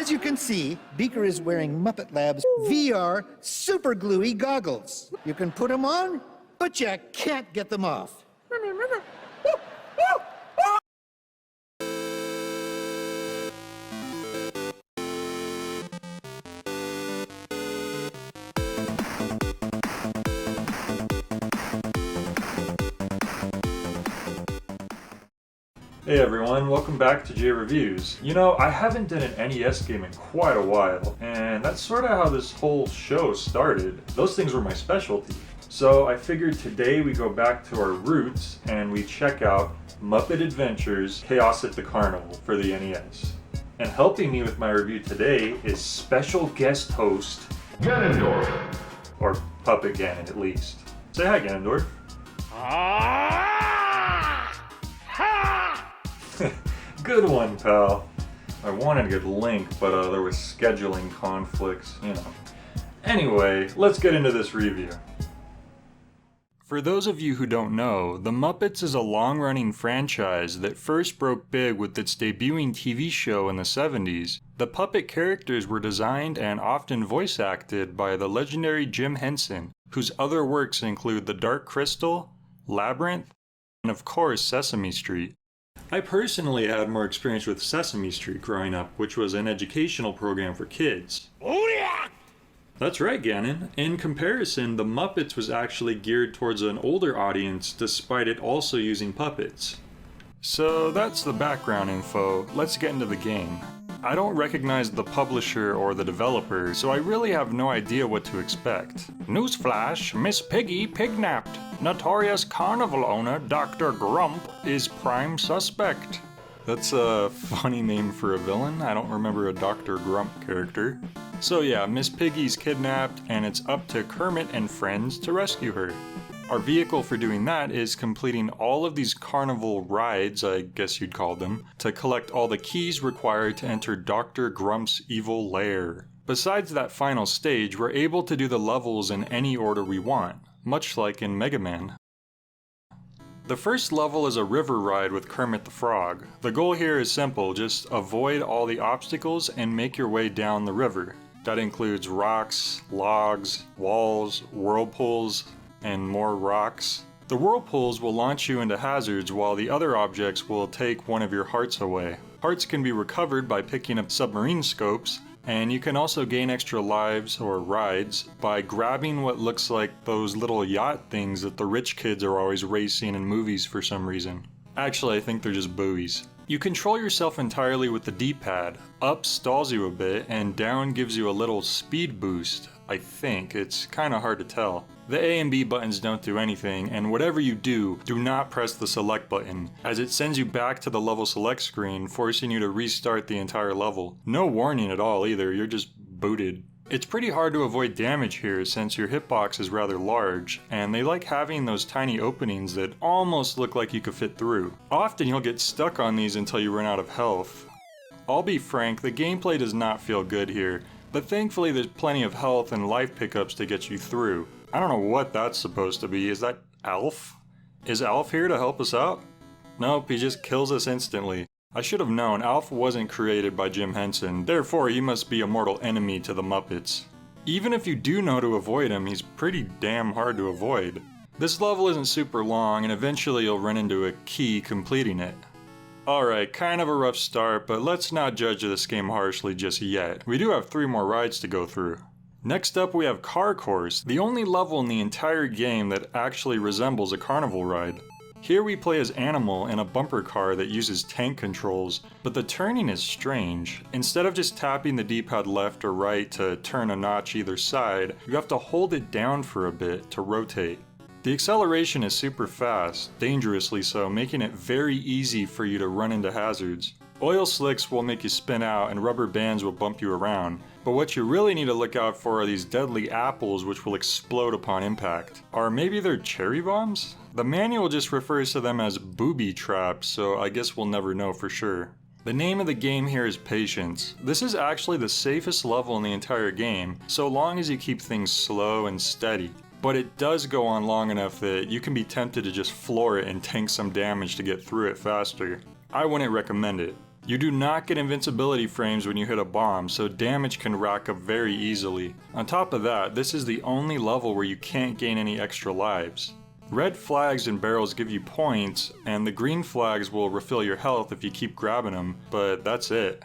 As you can see, Beaker is wearing Muppet Labs VR super gluey goggles. You can put them on, but you can't get them off. Hey everyone, welcome back to J Reviews. You know, I haven't done an NES game in quite a while, and that's sort of how this whole show started. Those things were my specialty. So I figured today we go back to our roots and we check out Muppet Adventures Chaos at the Carnival for the NES. And helping me with my review today is special guest host Ganondorf. Or Puppet Ganon at least. Say hi, Ganondorf. Good one, pal. I wanted to get Link, but there was scheduling conflicts, you know. Anyway, let's get into this review. For those of you who don't know, The Muppets is a long-running franchise that first broke big with its debuting TV show in the 70s. The puppet characters were designed and often voice acted by the legendary Jim Henson, whose other works include The Dark Crystal, Labyrinth, and of course Sesame Street. I personally had more experience with Sesame Street growing up, which was an educational program for kids. Oh yeah! That's right, Ganon. In comparison, The Muppets was actually geared towards an older audience, despite it also using puppets. So that's the background info. Let's get into the game. I don't recognize the publisher or the developer, so I really have no idea what to expect. Newsflash, Miss Piggy pignapped. Notorious carnival owner Dr. Grump is prime suspect. That's a funny name for a villain. I don't remember a Dr. Grump character. So yeah, Miss Piggy's kidnapped, and it's up to Kermit and friends to rescue her. Our vehicle for doing that is completing all of these carnival rides, I guess you'd call them, to collect all the keys required to enter Dr. Grump's evil lair. Besides that final stage, we're able to do the levels in any order we want, much like in Mega Man. The first level is a river ride with Kermit the Frog. The goal here is simple, just avoid all the obstacles and make your way down the river. That includes rocks, logs, walls, whirlpools, and more rocks. The whirlpools will launch you into hazards while the other objects will take one of your hearts away. Hearts can be recovered by picking up submarine scopes, and you can also gain extra lives or rides by grabbing what looks like those little yacht things that the rich kids are always racing in movies for some reason. Actually, I think they're just buoys. You control yourself entirely with the D-pad. Up stalls you a bit, and down gives you a little speed boost. I think. It's kinda hard to tell. The A and B buttons don't do anything, and whatever you do, do not press the select button, as it sends you back to the level select screen, forcing you to restart the entire level. No warning at all either, you're just booted. It's pretty hard to avoid damage here since your hitbox is rather large, and they like having those tiny openings that almost look like you could fit through. Often you'll get stuck on these until you run out of health. I'll be frank, the gameplay does not feel good here, but thankfully there's plenty of health and life pickups to get you through. I don't know what that's supposed to be. Is that Alf? Is Alf here to help us out? Nope, he just kills us instantly. I should have known, Alf wasn't created by Jim Henson, therefore he must be a mortal enemy to the Muppets. Even if you do know to avoid him, he's pretty damn hard to avoid. This level isn't super long, and eventually you'll run into a key completing it. Alright, kind of a rough start, but let's not judge this game harshly just yet. We do have 3 more rides to go through. Next up we have Car Course, the only level in the entire game that actually resembles a carnival ride. Here we play as Animal in a bumper car that uses tank controls, but the turning is strange. Instead of just tapping the D-pad left or right to turn a notch either side, you have to hold it down for a bit to rotate. The acceleration is super fast, dangerously so, making it very easy for you to run into hazards. Oil slicks will make you spin out and rubber bands will bump you around, but what you really need to look out for are these deadly apples which will explode upon impact. Or maybe they're cherry bombs? The manual just refers to them as booby traps, so I guess we'll never know for sure. The name of the game here is Patience. This is actually the safest level in the entire game, so long as you keep things slow and steady. But it does go on long enough that you can be tempted to just floor it and tank some damage to get through it faster. I wouldn't recommend it. You do not get invincibility frames when you hit a bomb, so damage can rack up very easily. On top of that, this is the only level where you can't gain any extra lives. Red flags and barrels give you points, and the green flags will refill your health if you keep grabbing them, but that's it.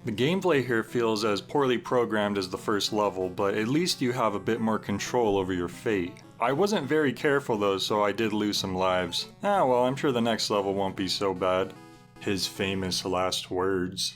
The gameplay here feels as poorly programmed as the first level, but at least you have a bit more control over your fate. I wasn't very careful though, so I did lose some lives. Well, I'm sure the next level won't be so bad. His famous last words.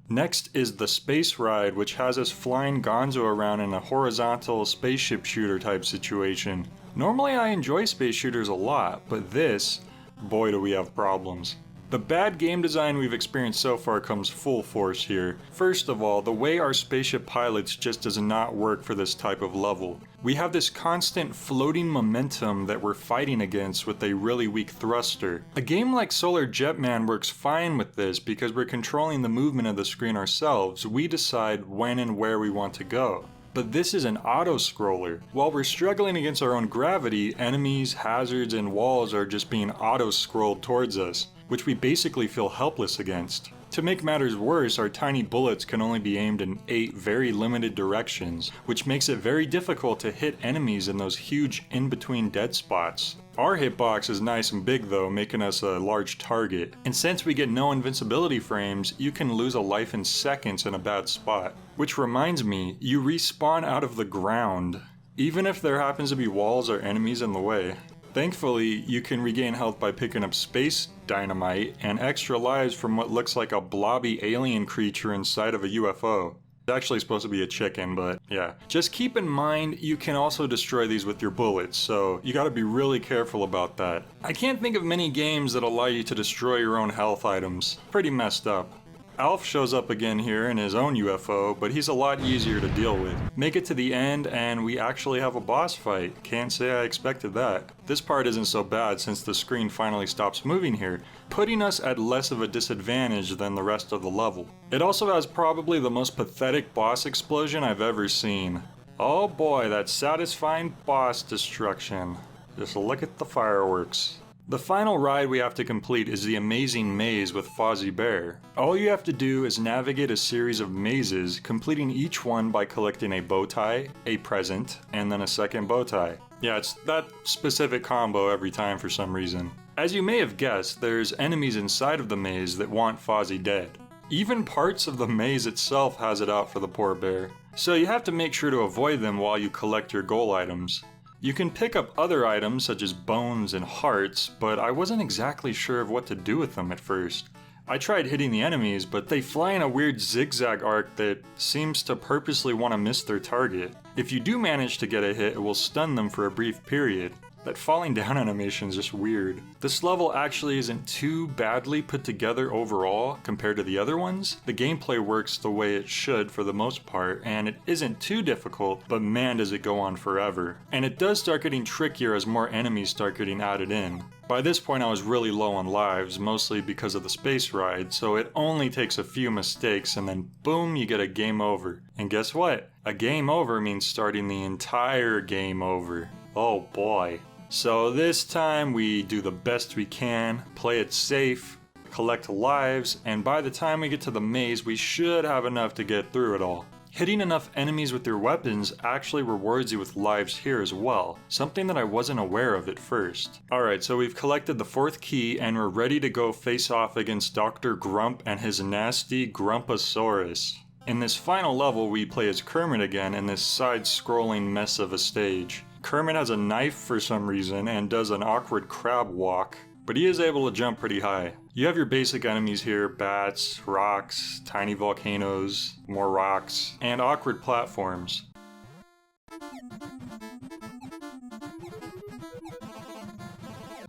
Next is the space ride, which has us flying Gonzo around in a horizontal spaceship shooter type situation. Normally I enjoy space shooters a lot, but this, boy do we have problems. The bad game design we've experienced so far comes full force here. First of all, the way our spaceship pilots just does not work for this type of level. We have this constant floating momentum that we're fighting against with a really weak thruster. A game like Solar Jetman works fine with this because we're controlling the movement of the screen ourselves. We decide when and where we want to go. But this is an auto-scroller. While we're struggling against our own gravity, enemies, hazards, and walls are just being auto-scrolled towards us, which we basically feel helpless against. To make matters worse, our tiny bullets can only be aimed in 8 very limited directions, which makes it very difficult to hit enemies in those huge in-between dead spots. Our hitbox is nice and big though, making us a large target. And since we get no invincibility frames, you can lose a life in seconds in a bad spot. Which reminds me, you respawn out of the ground, even if there happens to be walls or enemies in the way. Thankfully, you can regain health by picking up space dynamite and extra lives from what looks like a blobby alien creature inside of a UFO. It's actually supposed to be a chicken, but yeah. Just keep in mind you can also destroy these with your bullets, so you gotta be really careful about that. I can't think of many games that allow you to destroy your own health items. Pretty messed up. Alf shows up again here in his own UFO, but he's a lot easier to deal with. Make it to the end and we actually have a boss fight. Can't say I expected that. This part isn't so bad since the screen finally stops moving here, putting us at less of a disadvantage than the rest of the level. It also has probably the most pathetic boss explosion I've ever seen. Oh boy, that satisfying boss destruction. Just look at the fireworks. The final ride we have to complete is the amazing maze with Fozzie Bear. All you have to do is navigate a series of mazes, completing each one by collecting a bow tie, a present, and then a second bow tie. Yeah, it's that specific combo every time for some reason. As you may have guessed, there's enemies inside of the maze that want Fozzie dead. Even parts of the maze itself has it out for the poor bear. So you have to make sure to avoid them while you collect your goal items. You can pick up other items such as bones and hearts, but I wasn't exactly sure of what to do with them at first. I tried hitting the enemies, but they fly in a weird zigzag arc that seems to purposely want to miss their target. If you do manage to get a hit, it will stun them for a brief period. That falling down animation is just weird. This level actually isn't too badly put together overall compared to the other ones. The gameplay works the way it should for the most part, and it isn't too difficult, but man does it go on forever. And it does start getting trickier as more enemies start getting added in. By this point I was really low on lives, mostly because of the space ride, so it only takes a few mistakes and then boom, you get a game over. And guess what? A game over means starting the entire game over. Oh boy. So this time we do the best we can, play it safe, collect lives, and by the time we get to the maze we should have enough to get through it all. Hitting enough enemies with your weapons actually rewards you with lives here as well, something that I wasn't aware of at first. Alright, so we've collected the 4th key and we're ready to go face off against Dr. Grump and his nasty Grumpasaurus. In this final level we play as Kermit again in this side-scrolling mess of a stage. Kermit has a knife for some reason and does an awkward crab walk, but he is able to jump pretty high. You have your basic enemies here: bats, rocks, tiny volcanoes, more rocks, and awkward platforms.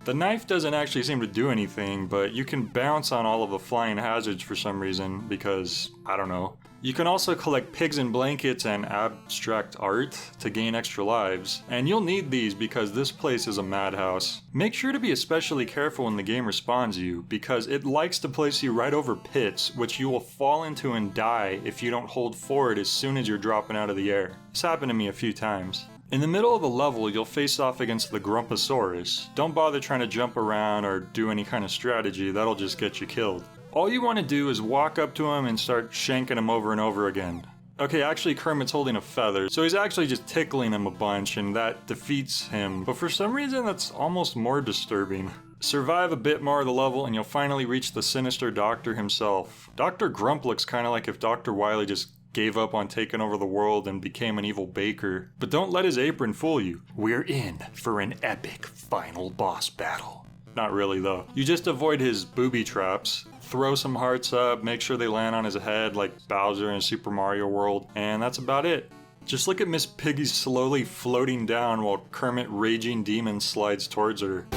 The knife doesn't actually seem to do anything, but you can bounce on all of the flying hazards for some reason, because, I don't know. You can also collect pigs and blankets and abstract art to gain extra lives, and you'll need these because this place is a madhouse. Make sure to be especially careful when the game respawns you, because it likes to place you right over pits, which you will fall into and die if you don't hold forward as soon as you're dropping out of the air. This happened to me a few times. In the middle of the level, you'll face off against the Grumpasaurus. Don't bother trying to jump around or do any kind of strategy, that'll just get you killed. All you want to do is walk up to him and start shanking him over and over again. Okay, actually Kermit's holding a feather, so he's actually just tickling him a bunch and that defeats him, but for some reason that's almost more disturbing. Survive a bit more of the level and you'll finally reach the sinister doctor himself. Dr. Grump looks kinda like if Dr. Wily just gave up on taking over the world and became an evil baker. But don't let his apron fool you. We're in for an epic final boss battle. Not really though. You just avoid his booby traps, throw some hearts up, make sure they land on his head like Bowser in Super Mario World, and that's about it. Just look at Miss Piggy slowly floating down while Kermit Raging Demon slides towards her.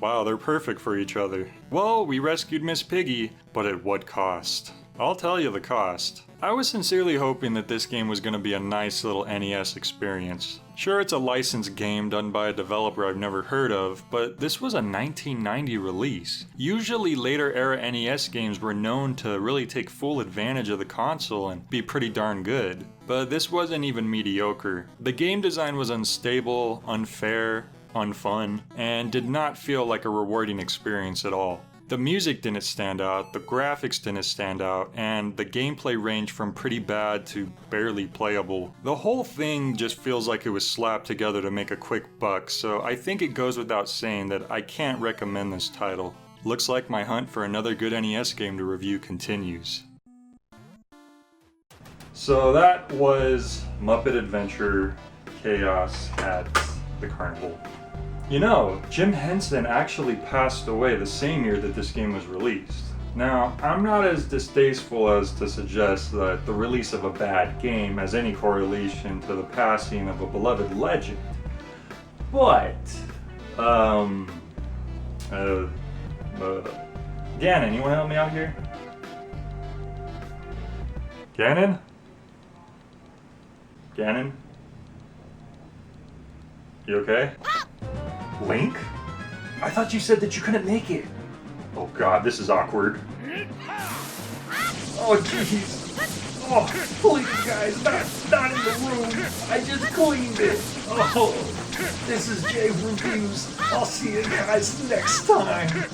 Wow, they're perfect for each other. Well, we rescued Miss Piggy, but at what cost? I'll tell you the cost. I was sincerely hoping that this game was going to be a nice little NES experience. Sure, it's a licensed game done by a developer I've never heard of, but this was a 1990 release. Usually later era NES games were known to really take full advantage of the console and be pretty darn good. But this wasn't even mediocre. The game design was unstable, unfair, unfun, and did not feel like a rewarding experience at all. The music didn't stand out, the graphics didn't stand out, and the gameplay ranged from pretty bad to barely playable. The whole thing just feels like it was slapped together to make a quick buck, so I think it goes without saying that I can't recommend this title. Looks like my hunt for another good NES game to review continues. So that was Muppet Adventure Chaos at the Carnival. You know, Jim Henson actually passed away the same year that this game was released. Now, I'm not as distasteful as to suggest that the release of a bad game has any correlation to the passing of a beloved legend. But, Gannon, you wanna help me out here? Gannon? Gannon? You okay? Link? I thought you said that you couldn't make it. Oh god, this is awkward. Oh jeez. Oh, please guys, not in the room. I just cleaned it. Oh, this is Jay Reviews. I'll see you guys next time.